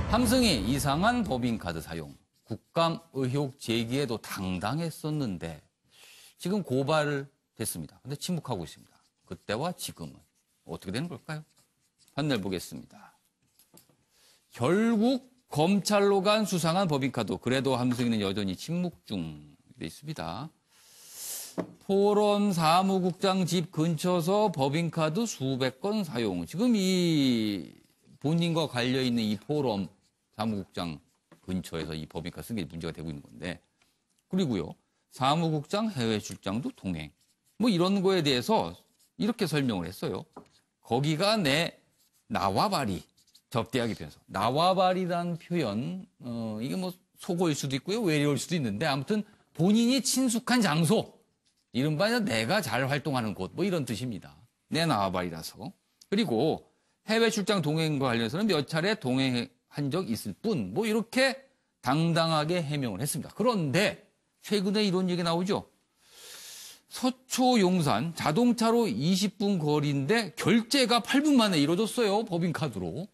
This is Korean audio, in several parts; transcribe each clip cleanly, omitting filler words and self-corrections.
함승이 이상한 법인카드 사용, 국감 의혹 제기에도 당당했었는데 지금 고발을 됐습니다. 근데 침묵하고 있습니다. 그때와 지금은 어떻게 되는 걸까요? 판넬 보겠습니다. 결국 검찰로 간 수상한 법인카드, 그래도 함승이는 여전히 침묵 중에 있습니다. 포럼 사무국장 집 근처서 법인카드 수백 건 사용. 지금 이 본인과 관련있는 이 포럼 사무국장 근처에서 이 법인카드 쓴 게 문제가 되고 있는 건데. 그리고요, 사무국장 해외 출장도 동행. 뭐 이런 거에 대해서 이렇게 설명을 했어요. 거기가 내 나와바리. 접대하기 편해서. 나와바리라는 표현, 이게 뭐 속어일 수도 있고요, 외래어일 수도 있는데 아무튼 본인이 친숙한 장소. 이른바 내가 잘 활동하는 곳, 뭐 이런 뜻입니다. 내 나와바리라서. 그리고 해외 출장 동행과 관련해서는 몇 차례 동행한 적 있을 뿐, 뭐 이렇게 당당하게 해명을 했습니다. 그런데 최근에 이런 얘기 나오죠. 서초 용산 자동차로 20분 거리인데 결제가 8분 만에 이루어졌어요. 법인카드로.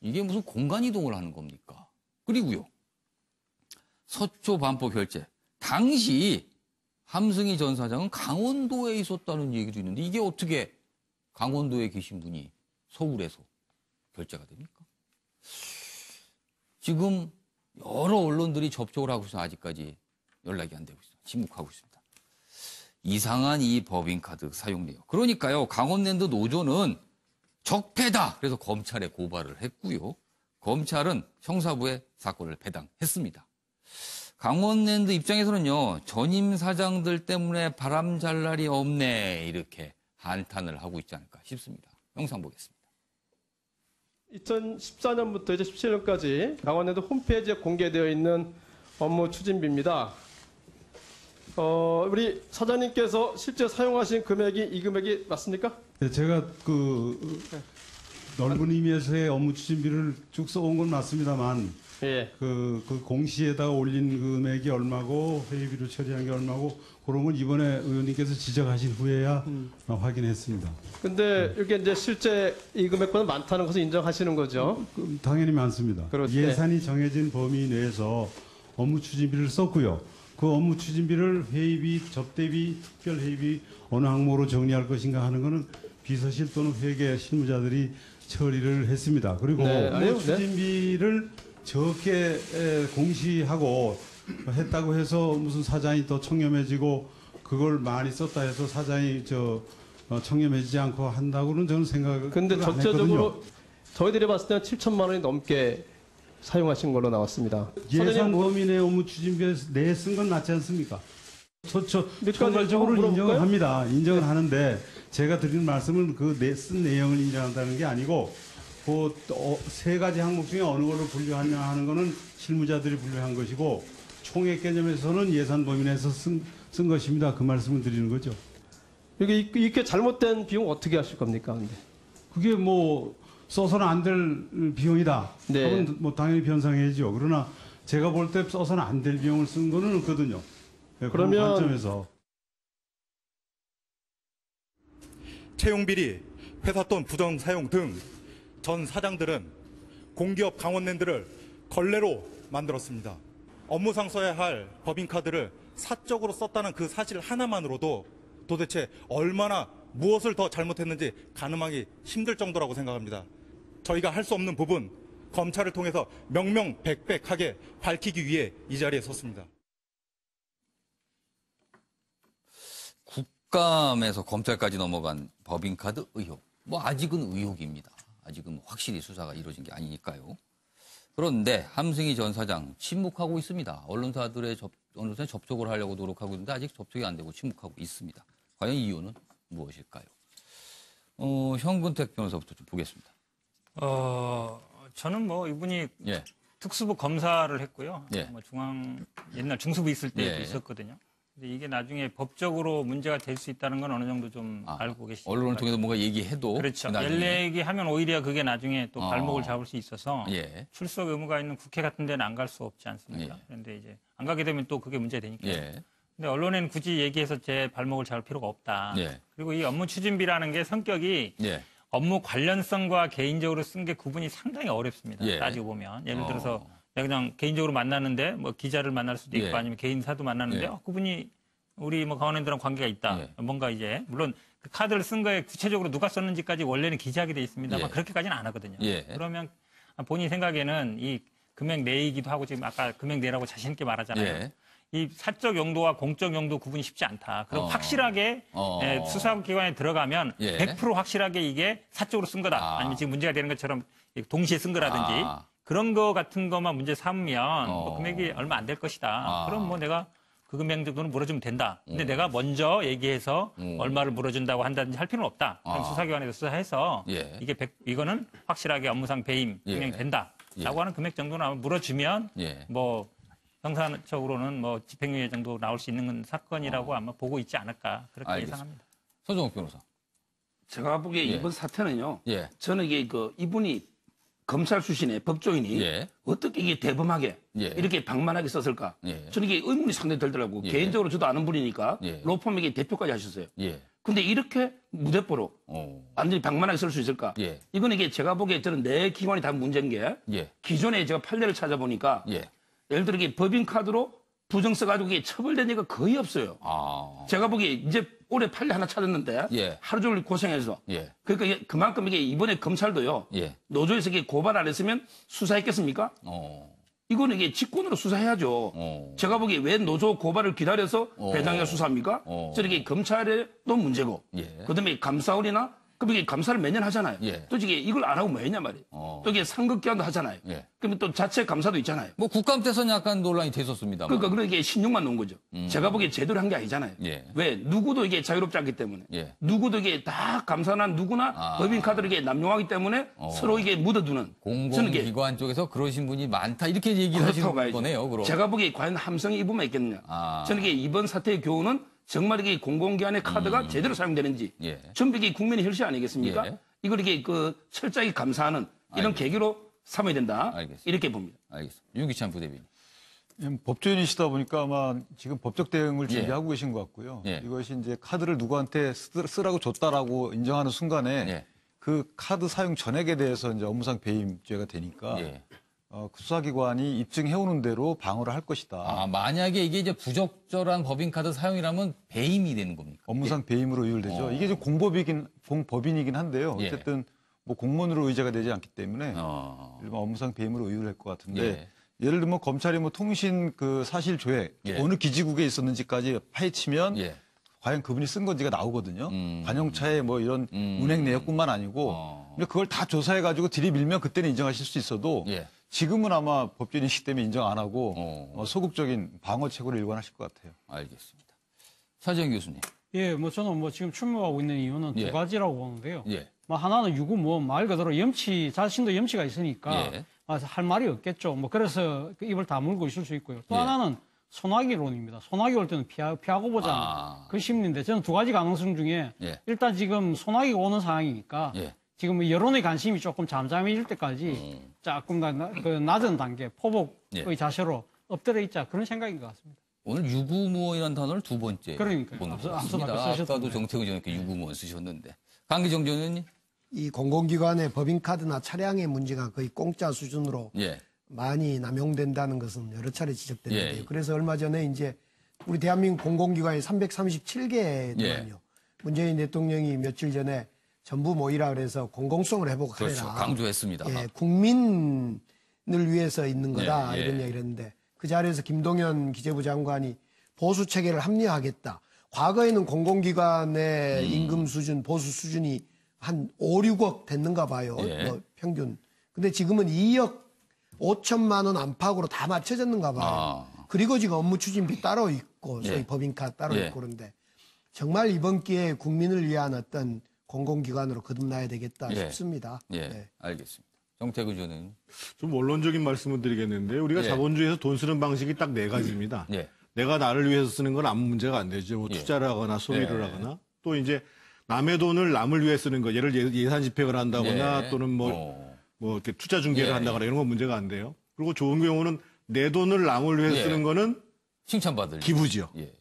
이게 무슨 공간 이동을 하는 겁니까? 그리고요. 서초 반포 결제. 당시 함승희 전 사장은 강원도에 있었다는 얘기도 있는데 이게 어떻게 강원도에 계신 분이 서울에서 결제가 됩니까? 지금 여러 언론들이 접촉을 하고 있어서 아직까지 연락이 안 되고 있어요. 침묵하고 있습니다. 이상한 이 법인카드 사용 내역. 그러니까요. 강원랜드 노조는 적폐다. 그래서 검찰에 고발을 했고요. 검찰은 형사부에 사건을 배당했습니다. 강원랜드 입장에서는요. 전임 사장들 때문에 바람 잘 날이 없네. 이렇게 한탄을 하고 있지 않을까 싶습니다. 영상 보겠습니다. 2014년부터 이제 17년까지 강원랜드 홈페이지에 공개되어 있는 업무 추진비입니다. 우리 사장님께서 실제 사용하신 금액이 이 금액이 맞습니까? 네, 제가 넓은 의미에서의 업무 추진비를 쭉 써온 건 맞습니다만, 예. 그 공시에다가 올린 금액이 얼마고 회의비로 처리한 게 얼마고 그런 건 이번에 의원님께서 지적하신 후에야 확인했습니다. 근데 이게 이제 실제 이 금액보다 많다는 것을 인정하시는 거죠? 당연히 많습니다. 그렇지. 예산이 정해진 범위 내에서 업무 추진비를 썼고요. 그 업무 추진비를 회의비, 접대비, 특별회의비 어느 항목으로 정리할 것인가 하는 것은 비서실 또는 회계 실무자들이 처리를 했습니다. 그리고 네, 업무 추진비를 적게 공시하고 했다고 해서 무슨 사장이 더 청렴해지고 그걸 많이 썼다 해서 사장이 청렴해지지 않고 한다고는 저는 생각을 근데 안 적재적으로 했거든요. 저희들이 봤을 때는 7천만 원이 넘게 사용하신 걸로 나왔습니다. 예산 범위 내 업무 추진비에 내 쓴 건 맞지 않습니까? 총괄적으로 물어볼까요? 인정을 합니다. 인정을 하는데 제가 드리는 말씀은 그 쓴 내용을 인정한다는 게 아니고 그 세 가지 항목 중에 어느 걸로 분류하냐 하는 거는 실무자들이 분류한 것이고 총액 개념에서는 예산 범위 내에서 쓴 것입니다. 그 말씀을 드리는 거죠. 이렇게 잘못된 비용 어떻게 하실 겁니까? 근데? 그게 뭐 써서는 안 될 비용이다. 네. 하면 뭐 당연히 변상해야죠. 그러나 제가 볼 때 써서는 안 될 비용을 쓴 거는 없거든요. 그러면 관점에서 채용비리, 회사 돈 부정 사용 등 전 사장들은 공기업 강원랜드를 걸레로 만들었습니다. 업무상 써야 할 법인카드를 사적으로 썼다는 그 사실 하나만으로도 도대체 얼마나 무엇을 더 잘못했는지 가늠하기 힘들 정도라고 생각합니다. 저희가 할 수 없는 부분, 검찰을 통해서 명명백백하게 밝히기 위해 이 자리에 섰습니다. 국감에서 검찰까지 넘어간 법인카드 의혹. 뭐 아직은 의혹입니다. 아직은 확실히 수사가 이루어진 게 아니니까요. 그런데 함승희 전 사장 침묵하고 있습니다. 언론사에 접촉을 하려고 노력하고 있는데 아직 접촉이 안 되고 침묵하고 있습니다. 과연 이유는 무엇일까요? 현근택 변호사부터 좀 보겠습니다. 저는 뭐 이분이 예. 특수부 검사를 했고요. 예. 뭐 옛날 중수부 있을 때도 예. 있었거든요. 근데 이게 나중에 법적으로 문제가 될 수 있다는 건 어느 정도 좀 알고 계시죠. 언론을 통해서 뭔가 얘기해도 그렇죠. 나중에. 얘기하면 오히려 그게 나중에 또 발목을 잡을 수 있어서 예. 출석 의무가 있는 국회 같은 데는 안 갈 수 없지 않습니까? 예. 그런데 이제 안 가게 되면 또 그게 문제가 되니까요. 예. 근데 언론에는 굳이 얘기해서 제 발목을 잡을 필요가 없다. 예. 그리고 이 업무 추진비라는 게 성격이 예. 업무 관련성과 개인적으로 쓴 게 구분이 상당히 어렵습니다. 예. 따지고 보면. 예를 들어서 내가 그냥 개인적으로 만나는데 뭐 기자를 만날 수도 있고 예. 아니면 개인사도 만나는데 예. 그분이 우리 뭐 강원랜드랑 관계가 있다. 예. 뭔가 이제 물론 그 카드를 쓴 거에 구체적으로 누가 썼는지까지 원래는 기재하게 돼 있습니다만 예. 그렇게까지는 안 하거든요. 예. 그러면 본인 생각에는 이 금액 내이기도 하고 지금 아까 금액 내라고 자신 있게 말하잖아요. 예. 이 사적 용도와 공적 용도 구분이 쉽지 않다. 그리고 확실하게 어. 수사기관에 들어가면 예. 100% 확실하게 이게 사적으로 쓴 거다. 아. 아니면 지금 문제가 되는 것처럼 동시에 쓴 거라든지 아. 그런 거 같은 것만 문제 삼으면 어. 뭐 금액이 얼마 안 될 것이다. 아. 그럼 뭐 내가 그 금액 정도는 물어주면 된다. 근데 내가 먼저 얘기해서 얼마를 물어준다고 한다든지 할 필요는 없다. 그럼 아. 수사기관에서 수사해서 예. 이거는 확실하게 업무상 배임 예. 분명히 된다. 라고 하는 금액 정도는 아마 물어주면 예. 뭐 형사적으로는 뭐 집행유예 정도 나올 수 있는 사건이라고 아마 보고 있지 않을까 그렇게 알겠습니다. 예상합니다. 서정욱 변호사. 제가 보기에 예. 이번 사태는요. 예. 저는 이게 이분이 검찰 출신의 법조인이 예. 어떻게 이게 대범하게 예. 이렇게 방만하게 썼을까? 예. 저는 이게 의문이 상당히 들더라고. 예. 개인적으로 저도 아는 분이니까 예. 로펌에게 대표까지 하셨어요. 예. 근데 이렇게 무대뽀로 완전히 방만하게 쓸 수 있을까? 예. 이건 이게 제가 보기에 저는 내 기관이 다 문제인 게 예. 기존에 제가 판례를 찾아보니까 예. 예를 들어 이게 법인카드로 부정 써가지고 이게 처벌된 얘기가 거의 없어요. 아. 제가 보기에 이제 올해 판례 하나 찾았는데 예. 하루 종일 고생해서 예. 그러니까 그만큼 이게 이번에 검찰도요. 예. 노조에서 이게 고발 안 했으면 수사했겠습니까? 이거는 이게 직권으로 수사해야죠. 제가 보기에 왜 노조 고발을 기다려서 배당이가 수사합니까? 저렇게 검찰에도 문제고 예. 그다음에 감사원이나 그럼 이게 감사를 매년 하잖아요. 예. 또 이게 이걸 안 하고 뭐 했냐 말이에요. 또 이게 상급기관도 하잖아요. 예. 그러면 또 자체 감사도 있잖아요. 뭐 국감 때서는 약간 논란이 됐었습니다. 그러니까 이게 신용만 놓은 거죠. 제가 보기에 제대로 한 게 아니잖아요. 예. 왜 누구도 이게 자유롭지 않기 때문에 예. 누구도 이게 다 감사난 누구나 법인카드를 이게 남용하기 때문에 서로 이게 묻어두는 저는 이게 공공기관 쪽에서 그러신 분이 많다 이렇게 얘기를 그렇다고 하시는 봐야죠. 거네요. 그럼. 제가 보기에 과연 함성이 이 부분에 있겠느냐. 저는 이게 이번 사태의 교훈은 정말 이게 공공기관의 카드가 제대로 사용되는지 예. 전부 이게 국민의 혈세 아니겠습니까? 예. 이걸 이게 철저하게 감사하는 이런 계기로 삼아야 된다. 알겠습니다. 이렇게 봅니다. 알겠습니다. 윤기찬 부대변인. 법조인이시다 보니까 아마 지금 법적 대응을 예. 준비하고 계신 것 같고요. 예. 이것이 이제 카드를 누구한테 쓰라고 줬다라고 인정하는 순간에 예. 그 카드 사용 전액에 대해서 이제 업무상 배임죄가 되니까 예. 그 수사기관이 입증해오는 대로 방어를 할 것이다. 아, 만약에 이게 이제 부적절한 법인카드 사용이라면 배임이 되는 겁니까? 업무상 배임으로 의율되죠. 이게 좀 공법이긴 한데요. 예. 어쨌든 뭐 공무원으로 의제가 되지 않기 때문에 일반 업무상 배임으로 의율할 것 같은데 예. 예를 들면 검찰이 뭐 통신 그 사실 조회 예. 어느 기지국에 있었는지까지 파헤치면 예. 과연 그분이 쓴 건지가 나오거든요. 관용차에 뭐 이런 운행 내역뿐만 아니고 근데 그걸 다 조사해가지고 들이밀면 그때는 인정하실 수 있어도 예. 지금은 아마 법조인이시기 때문에 인정 안 하고 소극적인 방어책으로 일관하실 것 같아요. 알겠습니다. 차재영 교수님. 예, 뭐 저는 뭐 지금 출마하고 있는 이유는 예. 두 가지라고 보는데요. 예. 뭐 하나는 유구무원 말 그대로 자신도 염치가 있으니까 예. 할 말이 없겠죠. 뭐 그래서 그 입을 다물고 있을 수 있고요. 또 예. 하나는 소나기론입니다. 소나기 올 때는 피하고 보자는 그 심리인데 저는 두 가지 가능성 중에 예. 일단 지금 소나기가 오는 상황이니까 예. 지금 여론의 관심이 조금 잠잠해질 때까지 조금 그 낮은 단계 포복의 예. 자세로 엎드려 있자 그런 생각인 것 같습니다. 오늘 유구무원이라는 단어를 두 번째 그러니까요. 보는 것 앞서 같습니다. 밖에 쓰셨던데. 아까도 정태근 의원님께 유구무원 쓰셨는데. 강기정 전 의원님. 이 공공기관의 법인카드나 차량의 문제가 거의 공짜 수준으로 예. 많이 남용된다는 것은 여러 차례 지적됐는데요. 예. 그래서 얼마 전에 이제 우리 대한민국 공공기관이 337개더만요. 예. 문재인 대통령이 며칠 전에 전부 모이라 그래서 공공성을 회복하라. 그렇죠. 강조했습니다. 예, 국민을 위해서 있는 거다 예, 예. 이런 이야기를 했는데 그 자리에서 김동연 기재부 장관이 보수 체계를 합리화하겠다. 과거에는 공공기관의 임금 수준, 보수 수준이 한 5, 6억 됐는가 봐요. 예. 뭐 평균. 근데 지금은 2억 5천만 원 안팎으로 다 맞춰졌는가 봐요. 그리고 지금 업무 추진비 따로 있고 소위 예. 법인카 따로 예. 있고 그런데 정말 이번 기회에 국민을 위한 어떤 공공기관으로 거듭나야 되겠다 예. 싶습니다. 예. 네. 알겠습니다. 정태근 전 의원님. 좀 원론적인 말씀을 드리겠는데 우리가 예. 자본주의에서 돈 쓰는 방식이 딱 네 가지입니다. 예. 내가 나를 위해서 쓰는 건 아무 문제가 안 되죠. 뭐 예. 투자를 하거나 소비를 예. 하거나 또 이제 남의 돈을 남을 위해 쓰는 거. 예를 들어 예산 집행을 한다거나 예. 또는 뭐 이렇게 투자 중개를 예. 한다거나 이런 건 문제가 안 돼요. 그리고 좋은 경우는 내 돈을 남을 위해 예. 쓰는 거는 칭찬받을. 기부지요. 예.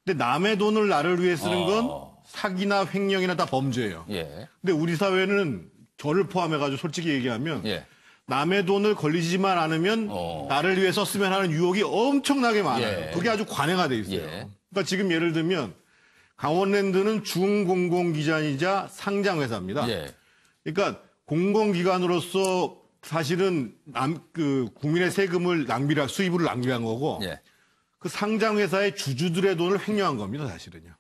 근데 남의 돈을 나를 위해 쓰는 건 사기나 횡령이나 다 범죄예요. 예. 근데 우리 사회는 저를 포함해가지고 솔직히 얘기하면 예. 남의 돈을 걸리지만 않으면 나를 위해 썼으면 하는 유혹이 엄청나게 많아요. 예. 그게 아주 관행화돼 있어요. 예. 그러니까 지금 예를 들면 강원랜드는 중공공기관이자 상장회사입니다. 예. 그러니까 공공기관으로서 사실은 국민의 세금을 수입을 낭비한 거고 예. 그 상장회사의 주주들의 돈을 횡령한 겁니다, 사실은요.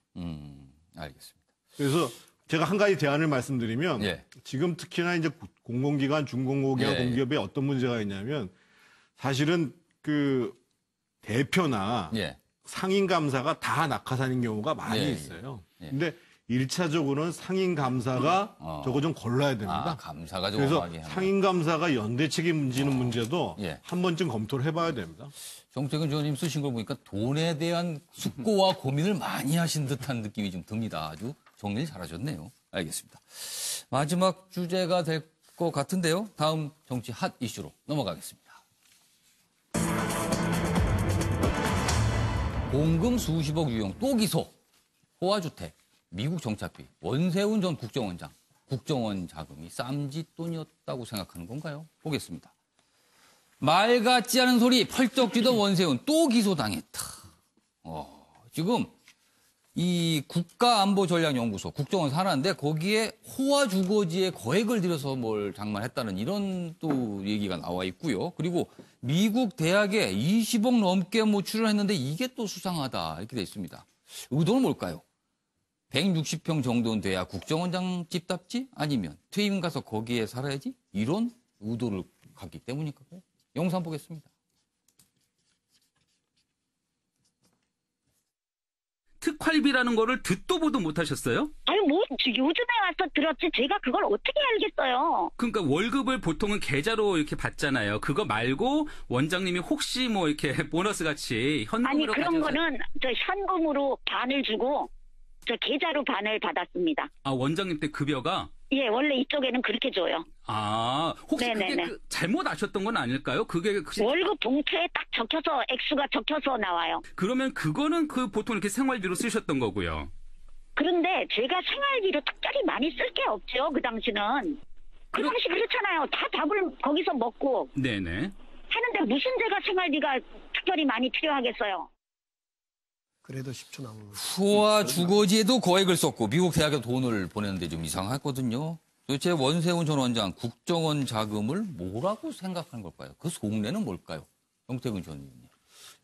알겠습니다. 그래서 제가 한 가지 대안을 말씀드리면 예. 지금 특히나 이제 공공기관, 중공공기관, 예. 공기업에 어떤 문제가 있냐면 사실은 그 대표나 예. 상임감사가 다 낙하산인 경우가 많이 예. 있어요. 예. 근데 1차적으로는 상임감사가 저거 좀 걸러야 됩니다. 감사가 좀 그래서 엄하게 하는. 상임감사가 연대 책임지는 문제도 예. 한 번쯤 검토를 해봐야 됩니다. 정태근 의원님 쓰신 걸 보니까 돈에 대한 숙고와 고민을 많이 하신 듯한 느낌이 좀 듭니다. 아주 정리를 잘하셨네요. 알겠습니다. 마지막 주제가 될 것 같은데요. 다음 정치 핫 이슈로 넘어가겠습니다. 공금 수십억 유용 또 기소. 호화주택, 미국 정착비, 원세훈 전 국정원장. 국정원 자금이 쌈짓돈이었다고 생각하는 건가요? 보겠습니다. 말 같지 않은 소리 펄쩍 뛰던 원세훈 또 기소당했다. 지금 이 국가안보전략연구소 국정원 산하인데 거기에 호화 주거지에 거액을 들여서 뭘 장만했다는 이런 또 얘기가 나와 있고요. 그리고 미국 대학에 20억 넘게 모출을 했는데 이게 또 수상하다 이렇게 돼 있습니다. 의도는 뭘까요? 160평 정도는 돼야 국정원장 집답지? 아니면 퇴임 가서 거기에 살아야지? 이런 의도를 갖기 때문일까요? 영상 보겠습니다. 특활비라는 거를 듣도 보도 못 하셨어요? 아니 뭐 요즘에 와서 들었지 제가 그걸 어떻게 알겠어요. 그러니까 월급을 보통은 계좌로 이렇게 받잖아요. 그거 말고 원장님이 혹시 뭐 이렇게 보너스 같이 현금으로 아니 그런 가져서... 거는 저 현금으로 반을 주고 저 계좌로 반을 받았습니다. 아 원장님 때 급여가? 예, 원래 이쪽에는 그렇게 줘요. 아, 혹시 네네네. 그게 잘못 아셨던 건 아닐까요? 그게 월급 봉투에 딱 적혀서 액수가 적혀서 나와요. 그러면 그거는 그 보통 이렇게 생활비로 쓰셨던 거고요. 그런데 제가 생활비로 특별히 많이 쓸 게 없죠. 그 당시는. 그 당시 그렇잖아요. 다 밥을 거기서 먹고 네네. 하는데 무슨 제가 생활비가 특별히 많이 필요하겠어요. 그래도 10초 남은 호화 주거지에도 거액을 썼고 미국 대학에 돈을 보내는데 좀 이상하거든요. 도대체 원세훈 전 원장 국정원 자금을 뭐라고 생각하는 걸까요? 그 속내는 뭘까요? 정태근 전 의원님.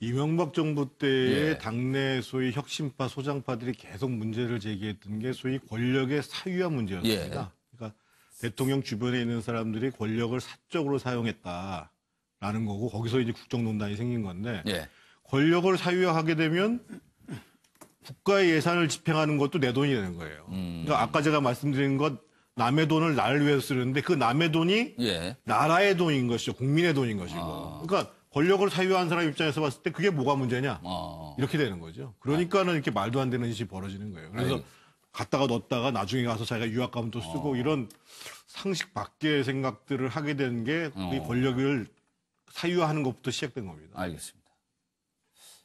이명박 정부 때에 예. 당내 소위 혁신파 소장파들이 계속 문제를 제기했던 게 소위 권력의 사유화 문제였습니다. 그러니까 대통령 주변에 있는 사람들이 권력을 사적으로 사용했다라는 거고 거기서 이제 국정농단이 생긴 건데 예. 권력을 사유화하게 되면 국가의 예산을 집행하는 것도 내 돈이 되는 거예요. 그러니까 아까 제가 말씀드린 것 남의 돈을 나를 위해서 쓰는데 그 남의 돈이 예. 나라의 돈인 것이죠. 국민의 돈인 것이고. 그러니까 권력을 사유한 사람 입장에서 봤을 때 그게 뭐가 문제냐? 이렇게 되는 거죠. 그러니까는 이렇게 말도 안 되는 짓이 벌어지는 거예요. 그래서 갖다가 넣었다가 나중에 가서 자기가 유학 가면 또 쓰고 이런 상식 밖의 생각들을 하게 된 게 이 권력을 사유화하는 것부터 시작된 겁니다. 알겠습니다.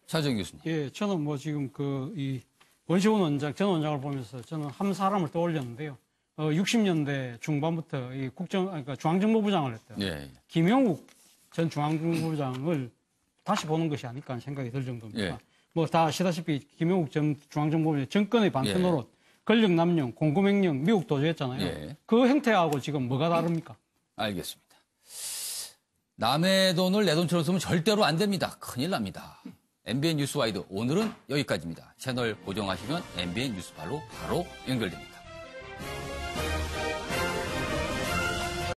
차정 교수님. 예, 저는 뭐 지금 이 원시훈 원장, 전 원장을 보면서 저는 한 사람을 떠올렸는데요. 60년대 중반부터 이 그러니까 중앙정보부장을 했던 예. 김영욱 전 중앙정보부장을 다시 보는 것이 아닐까 하는 생각이 들 정도입니다. 예. 뭐 다 아시다시피 김영욱 전 중앙정보부장 정권의 반대 노릇, 권력 남용, 공금횡령, 미국 도주했잖아요. 예. 그 행태하고 지금 뭐가 다릅니까? 알겠습니다. 남의 돈을 내 돈처럼 쓰면 절대로 안 됩니다. 큰일 납니다. MBN 뉴스와이드 오늘은 여기까지입니다. 채널 고정하시면 MBN 뉴스발로 바로 연결됩니다.